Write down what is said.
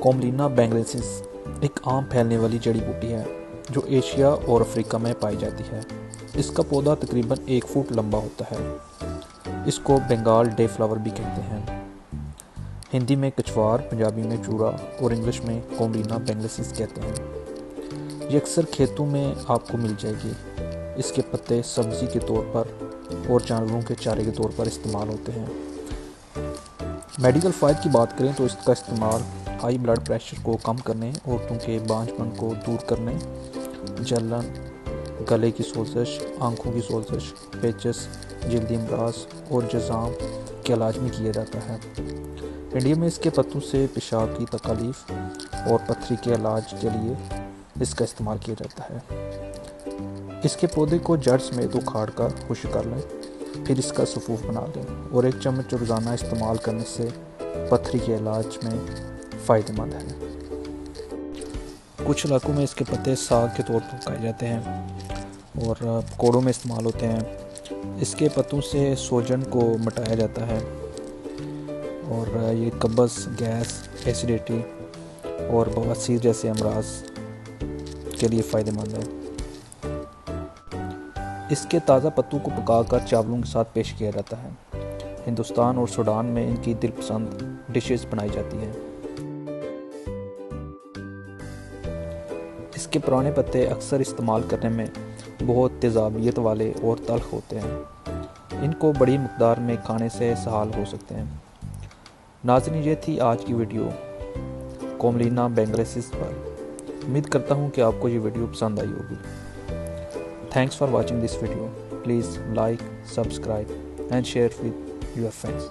कोमलिना benghalensis एक आम फैलने वाली जड़ी बूटी है जो एशिया और अफ्रीका में पाई जाती है। इसका पौधा तकरीबन 1 फुट लंबा होता है। इसको बंगाल डे फ्लावर भी कहते हैं। हिंदी में कछवार, पंजाबी में चूड़ा और इंग्लिश में कोमलिना बेंगलेंसिस कहते हैं। ये अक्सर खेतों में आपको मिल जाएगी। इसके पत्ते सब्जी के तौर पर और जानवरों के चारे के तौर पर इस्तेमाल होते हैं। मेडिकल फ़ायदे की बात करें तो इसका इस्तेमाल हाई ब्लड प्रेशर को कम करने, औरतों के बांझपन को दूर करने, जलन, गले की सोजश, आंखों की सोजश, पेचिस, जल्दी अमराज और जज़ाम के इलाज में किया जाता है। इंडिया में इसके पत्तों से पेशाब की तकलीफ और पथरी के इलाज के लिए इसका इस्तेमाल किया जाता है। इसके पौधे को जड़ समेत उखाड़ कर खुश्क कर लें, फिर इसका सफूफ बना लें और 1 चम्मच रोज़ाना इस्तेमाल करने से पथरी के इलाज में फ़ायदेमंद है। कुछ इलाकों में इसके पत्ते साग के तौर पर खाए जाते हैं और पकौड़ों में इस्तेमाल होते हैं। इसके पत्तों से सोजन को मिटाया जाता है और ये कब्ज़, गैस, एसिडिटी और बवासीर जैसे अमराज के लिए फ़ायदेमंद है। इसके ताज़ा पत्तों को पकाकर चावलों के साथ पेश किया जाता है। हिंदुस्तान और सूडान में इनकी दिलपसंद डिशेस बनाई जाती हैं। इसके पुराने पत्ते अक्सर इस्तेमाल करने में बहुत तेज़ाबियत वाले और तल्ख होते हैं। इनको बड़ी मकदार में खाने से इसहाल हो सकते हैं। नाज़रीन, ये थी आज की वीडियो कोमलिना बेंगलेंसिस पर। उम्मीद करता हूँ कि आपको ये वीडियो पसंद आई होगी। Thanks for watching this video. Please like, subscribe and share with your friends.